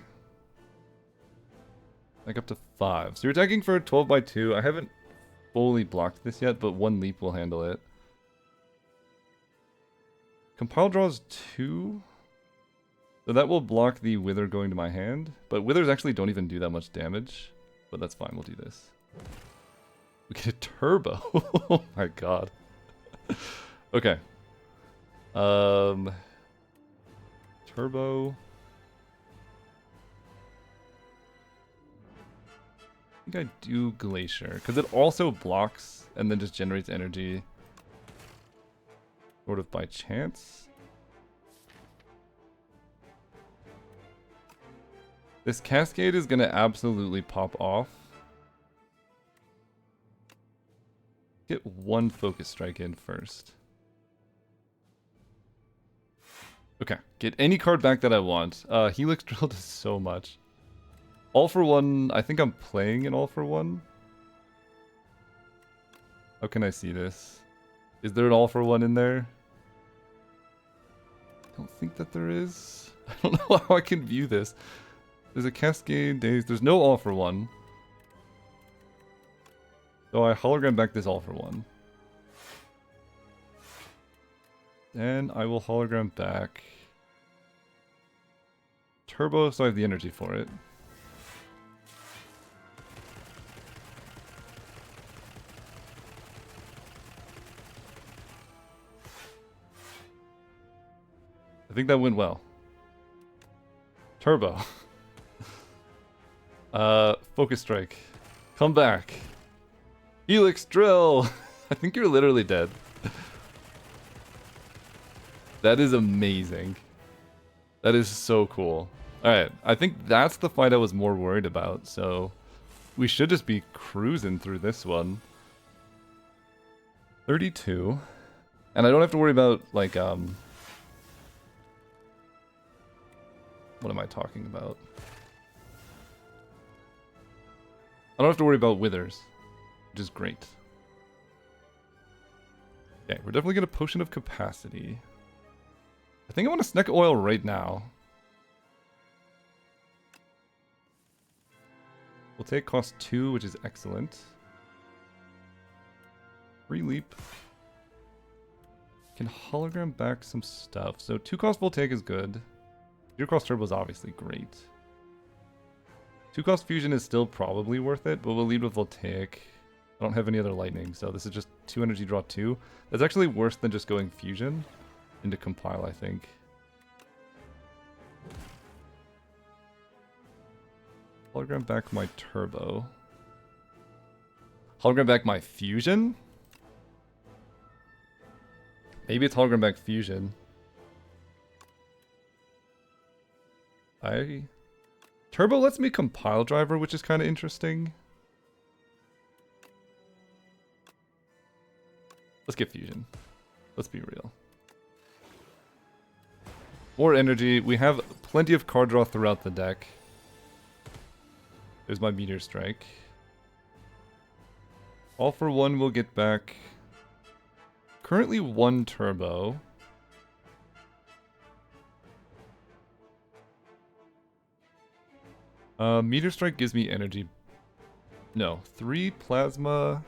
S1: Like up to 5. So you're attacking for 12 by 2. I haven't fully blocked this yet, but 1 leap will handle it. Compile draws 2. So that will block the Wither going to my hand. But Withers actually don't even do that much damage. But that's fine, we'll do this. We get a turbo. Oh my god. Okay. Turbo. I think I do Glacier, because it also blocks and then just generates energy. Sort of by chance. This Cascade is going to absolutely pop off. Get 1 Focus Strike in first. Okay, get any card back that I want. Helix Drill does so much. All for one, I think I'm playing an all for one. How can I see this? Is there an all for one in there? I don't think that there is. I don't know how I can view this. There's a Cascade Days. There's no all for one. So I hologram back this all for one. Then I will hologram back Turbo, so I have the energy for it. I think that went well. Turbo. Focus Strike. Come back. Helix Drill! I think you're literally dead. That is amazing. That is so cool. Alright, I think that's the fight I was more worried about, so we should just be cruising through this one. 32. And I don't have to worry about, like, what am I talking about? I don't have to worry about Withers, which is great. Okay, we're definitely going to Potion of Capacity. I think I want to Snack Oil right now. We'll take cost 2, which is excellent. Free Leap. Can hologram back some stuff. So 2 cost Voltaic is good. 0 cost Turbo is obviously great. 2 cost Fusion is still probably worth it, but we'll lead with Voltaic. I don't have any other Lightning, so this is just 2 energy, draw 2. That's actually worse than just going Fusion into Compile, I think. Hologram back my Turbo. Hologram back my Fusion? Maybe it's hologram back Fusion. Turbo lets me Compile Driver, which is kind of interesting. Let's get Fusion. Let's be real. More energy. We have plenty of card draw throughout the deck. There's my Meteor Strike. All for one will get back currently 1 Turbo. Meteor Strike gives me energy. No, 3 Plasma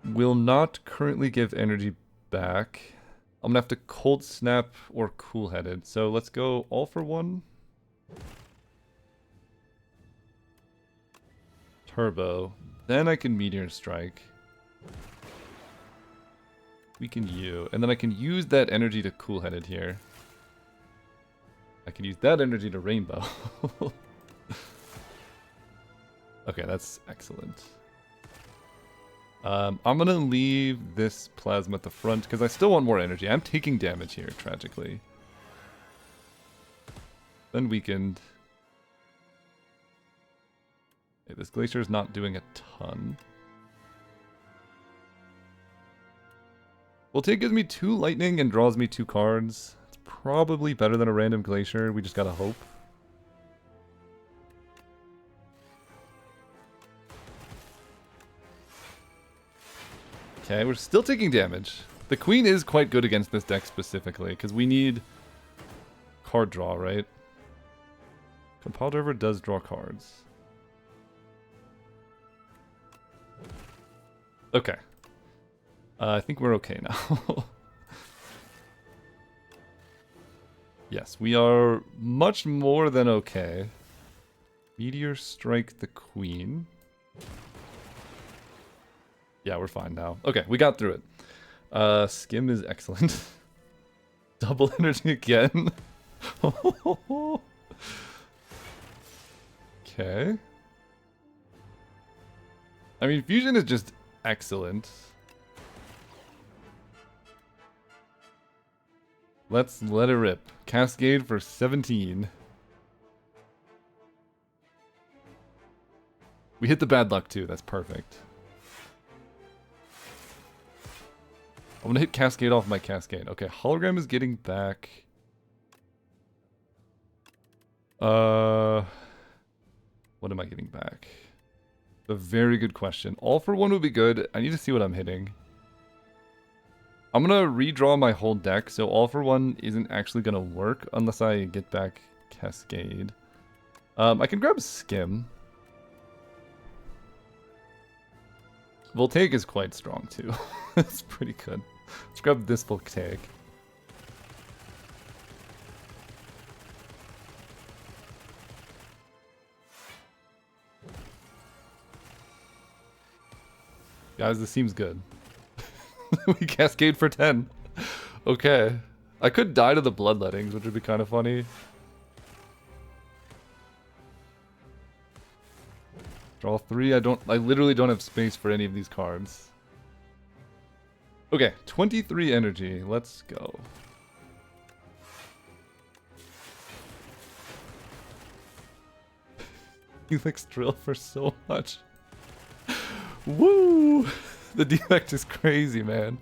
S1: will not currently give energy back. I'm gonna have to Cold Snap or Cool Headed. So let's go all for one. Turbo. Then I can Meteor Strike. Weaken you. And then I can use that energy to Cool-Headed here. I can use that energy to Rainbow. Okay, that's excellent. I'm gonna leave this Plasma at the front because I still want more energy. I'm taking damage here, tragically. Then Weakened. Okay, this Glacier is not doing a ton. Voltaic gives me 2 Lightning and draws me 2 cards. It's probably better than a random Glacier. We just gotta hope. Okay, we're still taking damage. The Queen is quite good against this deck specifically, because we need card draw, right? Compile Driver does draw cards. Okay. I think we're okay now. Yes, we are much more than okay. Meteor Strike the Queen. Yeah, we're fine now. Okay, we got through it. Skim is excellent. Double energy again. Okay. I mean, Fusion is just excellent. Let's let it rip. Cascade for 17. We hit the bad luck too, that's perfect. I'm gonna hit Cascade off my Cascade. Okay, Hologram is getting back. What am I getting back? A very good question. All for one would be good. I need to see what I'm hitting. I'm gonna redraw my whole deck, so all for one isn't actually gonna work unless I get back Cascade. I can grab Skim. Voltaic is quite strong too. That's pretty good. Let's grab this Voltaic. Guys, this seems good. We Cascade for 10. Okay. I could die to the Bloodlettings, which would be kind of funny. Draw 3. I literally don't have space for any of these cards. Okay, 23 energy. Let's go. Defect drill for so much. Woo! The defect is crazy, man.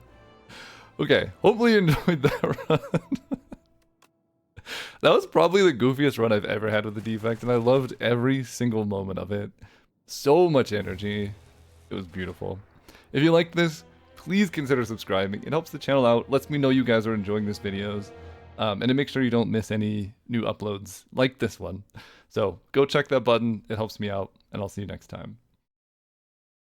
S1: Okay, hopefully you enjoyed that run. That was probably the goofiest run I've ever had with the defect, and I loved every single moment of it. So much energy. It was beautiful. If you liked this, please consider subscribing. It helps the channel out, lets me know you guys are enjoying these videos, and to make sure you don't miss any new uploads like this one. So go check that button. It helps me out, and I'll see you next time.